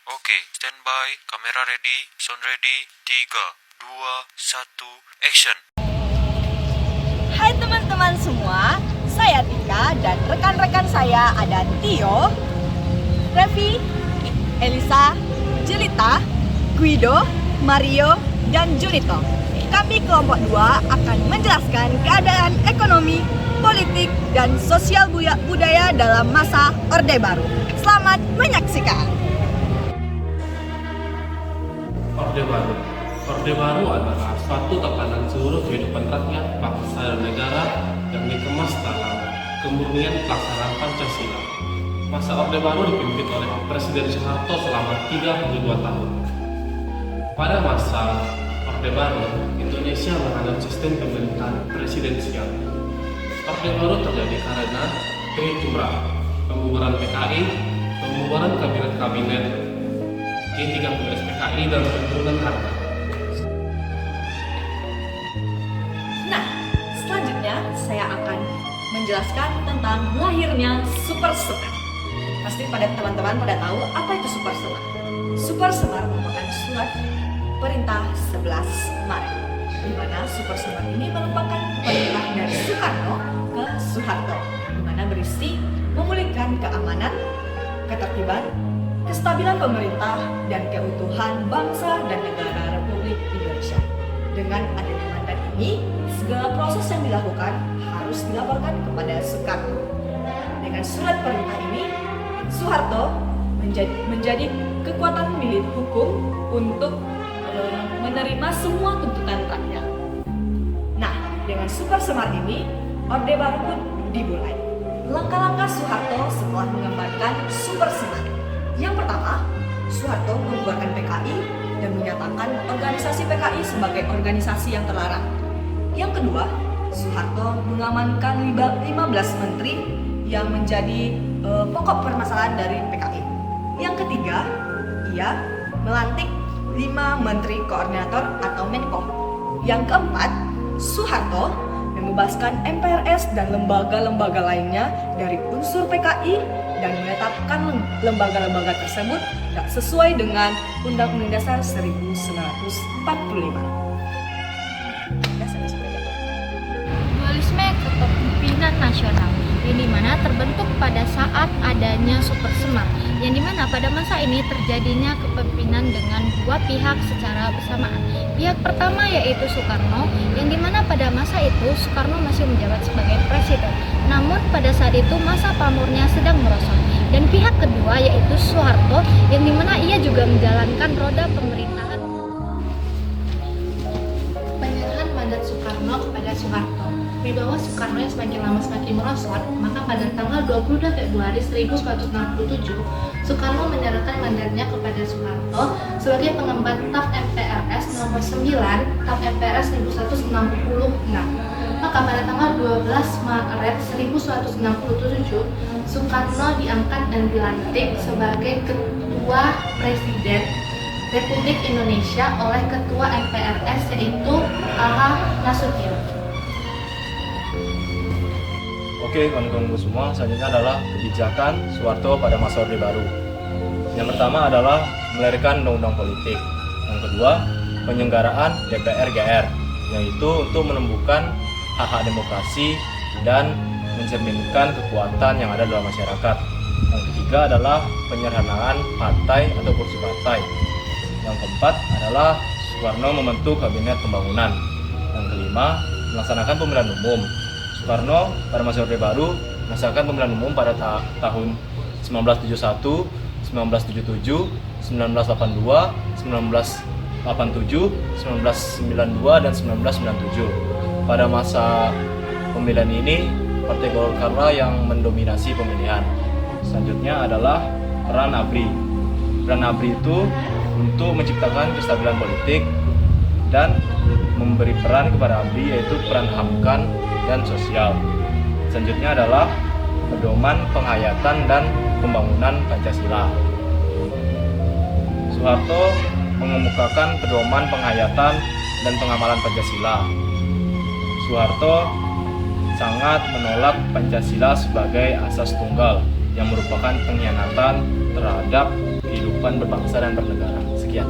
Oke, standby, kamera ready, sound ready, 3, 2, 1, action. Hai teman-teman semua, saya Tika dan rekan-rekan saya ada Tio, Revi, Elisa, Jelita, Guido, Mario, dan Junito. Kami kelompok 2 akan menjelaskan keadaan ekonomi, politik, dan sosial budaya dalam masa Orde Baru. Selamat menyaksikan. Orde Baru. Orde Baru adalah suatu tatanan seluruh kehidupan rakyat, bangsa, dan negara yang dikemas dalam kemurnian pelaksanaan Pancasila. Masa Orde Baru dipimpin oleh Presiden Soeharto selama 32 tahun. Pada masa Orde Baru, Indonesia menganut sistem pemerintahan presidensial. Orde Baru terjadi karena Tricumra, pembubaran PKI, pembubaran kabinet-kabinet, G30 SPKI, dan penurunan harga. Nah, selanjutnya saya akan menjelaskan tentang lahirnya Super Semar. Pasti teman-teman pada tahu apa itu Super Semar. Super Semar merupakan surat perintah 11 Maret, di mana Super Semar ini merupakan perintah dari Soekarno ke Soeharto, di mana berisi memulihkan keamanan, ketertiban, kestabilan pemerintah, dan keutuhan bangsa dan negara Republik Indonesia. Dengan adanya mandat ini, segala proses yang dilakukan harus dilaporkan kepada Soekarno. Dengan surat perintah ini, Soeharto menjadi kekuatan milik hukum untuk menerima semua tuntutan rakyat. Nah, dengan Super Semar ini, Orde Baru pun dimulai. Langkah-langkah Soeharto setelah mengembangkan Super Semar. Yang pertama, Soeharto membubarkan PKI dan menyatakan organisasi PKI sebagai organisasi yang terlarang. Yang kedua, Soeharto mengamankan 15 menteri yang menjadi pokok permasalahan dari PKI. Yang ketiga, ia melantik 5 menteri koordinator atau Menko. Yang keempat, Soeharto membebaskan MPRS dan lembaga-lembaga lainnya dari unsur PKI dan menetapkan lembaga-lembaga tersebut tidak sesuai dengan Undang-Undang Dasar 1945. Dualisme kepemimpinan nasional yang dimana terbentuk pada saat adanya Super Semar, yang dimana pada masa ini terjadinya kepemimpinan dengan dua pihak secara bersamaan. Pihak pertama yaitu Soekarno, yang dimana pada masa itu Soekarno masih menjabat sebagai presiden, namun pada saat itu masa pamornya sedang merosot. Dan pihak kedua yaitu Soeharto, yang dimana ia juga menjalankan roda pemerintahan. Penyerahan mandat Soekarno kepada Soeharto. Di bawah Soekarno yang semakin lama semakin merosot, maka pada tanggal 22 Februari 1967, Soekarno menyerahkan mandatnya kepada Soeharto sebagai pengemban TAP MPRS nomor 9 TAP MPRS 1166. Maka pada tanggal 12 Maret 1967, Soekarno diangkat dan dilantik sebagai Ketua Presiden Republik Indonesia oleh Ketua MPRS yaitu A.H. Nasution. Oke, kawan-kawanku semua, selanjutnya adalah kebijakan Soeharto pada masa Orde Baru. Yang pertama adalah melahirkan undang-undang politik. Yang kedua, penyelenggaraan DPR-GR, yaitu untuk menumbuhkan hak-hak demokrasi dan mencerminkan kekuatan yang ada dalam masyarakat. Yang ketiga adalah penyederhanaan partai atau kursi partai. Yang keempat adalah Soekarno membentuk kabinet pembangunan. Yang kelima, melaksanakan pemilihan umum. Soekarno pada masa Orde Baru melaksanakan pemilihan umum pada tahun 1971, 1977, 1982, 1987, 1992, dan 1997. Pada masa pemilihan ini, Partai Golkar yang mendominasi pemilihan. Selanjutnya adalah peran ABRI. Peran ABRI itu untuk menciptakan kestabilan politik dan memberi peran kepada ABRI, yaitu peran hamkan dan sosial. Selanjutnya adalah pedoman penghayatan dan pembangunan Pancasila. Soeharto mengemukakan pedoman penghayatan dan pengamalan Pancasila. Soeharto sangat menolak Pancasila sebagai asas tunggal yang merupakan pengkhianatan terhadap kehidupan berbangsa dan bernegara. Sekian.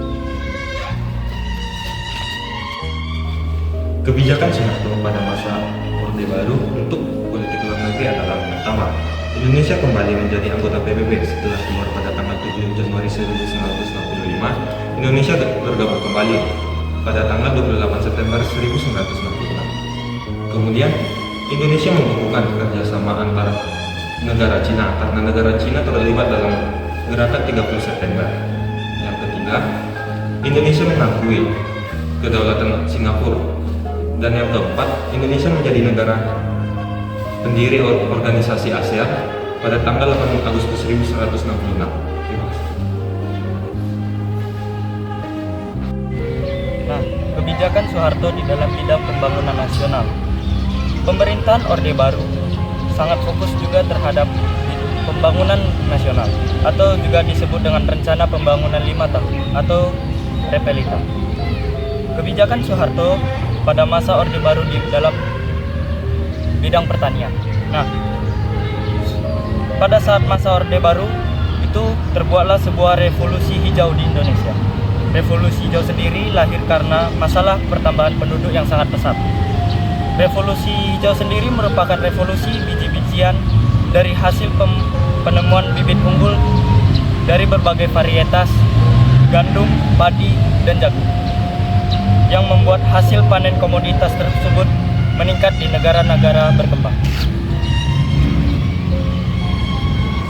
Kebijakan Soeharto pada masa Orde Baru untuk politik luar negeri adalah: pertama, Indonesia kembali menjadi anggota PBB setelah keluar pada tanggal 7 Januari 1965. Indonesia bergabung kembali pada tanggal 28 September 1966. Kemudian, Indonesia membukukan kerjasama antar negara Cina karena negara Cina terlibat dalam gerakan 30 September. Yang ketiga, Indonesia mengakui kedaulatan Singapura. Dan yang keempat, Indonesia menjadi negara pendiri organisasi ASEAN pada tanggal 8 Agustus 1966. Terima kasih. Nah, kebijakan Soeharto di dalam bidang pembangunan nasional. Pemerintahan Orde Baru sangat fokus juga terhadap pembangunan nasional atau juga disebut dengan rencana pembangunan 5 tahun atau Repelita. Kebijakan Soeharto pada masa Orde Baru di dalam bidang pertanian. Nah, pada saat masa Orde Baru itu terbuatlah sebuah revolusi hijau di Indonesia. Revolusi hijau sendiri lahir karena masalah pertambahan penduduk yang sangat pesat. Revolusi hijau sendiri merupakan revolusi biji-bijian dari hasil penemuan bibit unggul dari berbagai varietas gandum, padi, dan jagung, yang membuat hasil panen komoditas tersebut meningkat di negara-negara berkembang.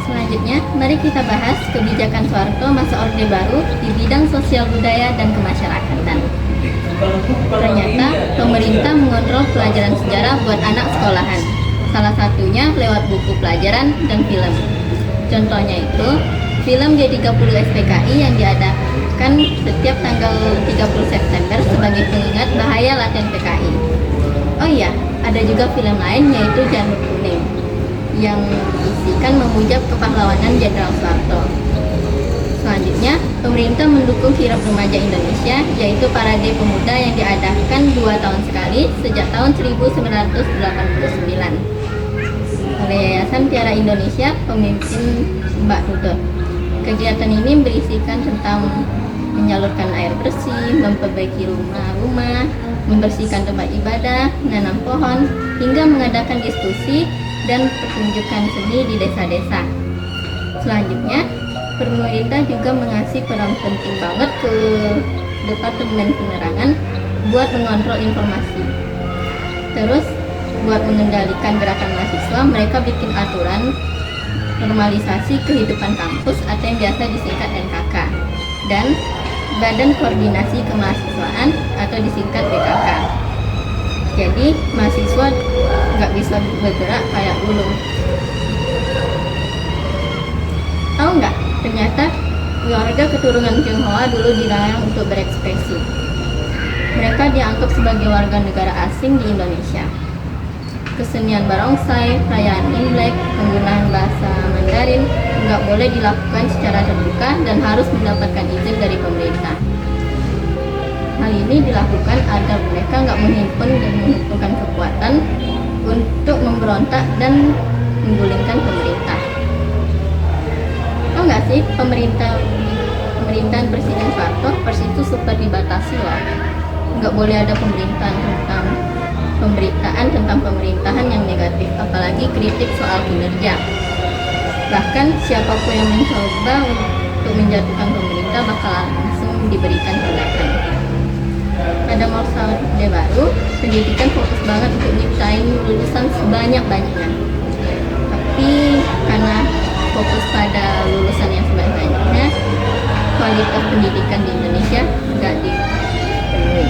Selanjutnya, mari kita bahas kebijakan Soeharto masa Orde Baru di bidang sosial budaya dan kemasyarakatan. Ternyata, pemerintah mengontrol pelajaran sejarah buat anak sekolahan. Salah satunya lewat buku pelajaran dan film. Contohnya itu, film G30 SPKI yang diadakan setiap tanggal 30 September sebagai pengingat bahaya latihan PKI. Oh iya, ada juga film lain yaitu Janur Kuning yang berisikan memuja kepahlawanan Jenderal Soeharto. Selanjutnya, pemerintah mendukung kirab remaja Indonesia, yaitu Parade Pemuda yang diadakan 2 tahun sekali sejak tahun 1989 oleh Yayasan Tiara Indonesia pemimpin Mbak Tuto. Kegiatan ini berisikan tentang menyalurkan air bersih, memperbaiki rumah-rumah, membersihkan tempat ibadah, menanam pohon, hingga mengadakan diskusi dan pertunjukan seni di desa-desa. Selanjutnya, pemerintah juga mengasih peran penting banget ke Departemen Penerangan buat mengontrol informasi. Terus, buat mengendalikan gerakan mahasiswa, mereka bikin aturan normalisasi kehidupan kampus atau yang biasa disingkat NKK, dan Badan Koordinasi Kemahasiswaan atau disingkat BKK. Jadi mahasiswa nggak bisa bergerak kayak dulu. Tahu nggak? Ternyata keluarga keturunan Tionghoa dulu dilarang untuk berekspresi. Mereka dianggap sebagai warga negara asing di Indonesia. Kesenian barongsai, perayaan Imlek, penggunaan bahasa Mandarin nggak boleh dilakukan secara terbuka dan harus mendapatkan izin dari pemerintah. Hal ini dilakukan agar mereka nggak menghimpun dan mengumpulkan kekuatan untuk memberontak dan menggulingkan pemerintah. Tahu nggak sih, pemerintahan Presiden Soeharto persis itu super dibatasi loh. Nggak boleh ada pemberitaan tentang pemerintahan yang negatif, apalagi kritik soal kinerja. Bahkan siapapun yang mencoba untuk menjatuhkan pemerintah bakal langsung diberikan tindakan. Pada masa Orde Baru, pendidikan fokus banget untuk nyiptain lulusan sebanyak-banyaknya. Tapi karena fokus pada lulusan yang sebanyak-banyaknya, kualitas pendidikan di Indonesia nggak dipenuhi.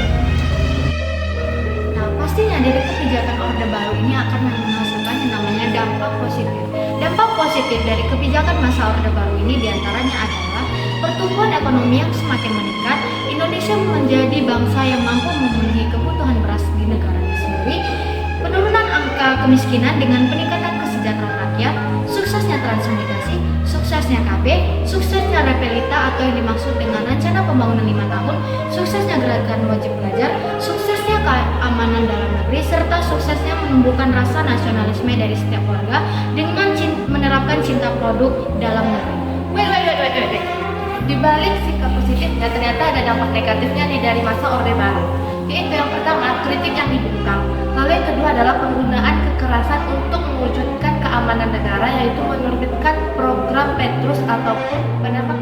Nah, pastinya dari kebijakan Orde Baru ini akan menghasilkan yang namanya dampak positif. Dampak positif dari kebijakan masa Orde Baru ini diantaranya adalah pertumbuhan ekonomi yang semakin meningkat, Indonesia menjadi bangsa yang mampu memenuhi kebutuhan beras di negaranya sendiri, penurunan angka kemiskinan dengan peningkatan kesejahteraan rakyat, suksesnya transmigrasi, suksesnya KB, suksesnya Repelita atau yang dimaksud dengan rencana pembangunan 5 tahun, suksesnya gerakan wajib belajar, suksesnya keamanan dalam negeri, serta suksesnya menumbuhkan rasa nasionalisme dari setiap warga dengan menerapkan cinta produk dalam negeri. Wait. di balik sikap positifnya ternyata ada dampak negatifnya nih dari masa Orde Baru. Yaitu yang pertama, kritik yang dibungkam. Lalu yang kedua adalah penggunaan kekerasan untuk mewujudkan keamanan negara, yaitu menerbitkan program Petrus ataupun penembak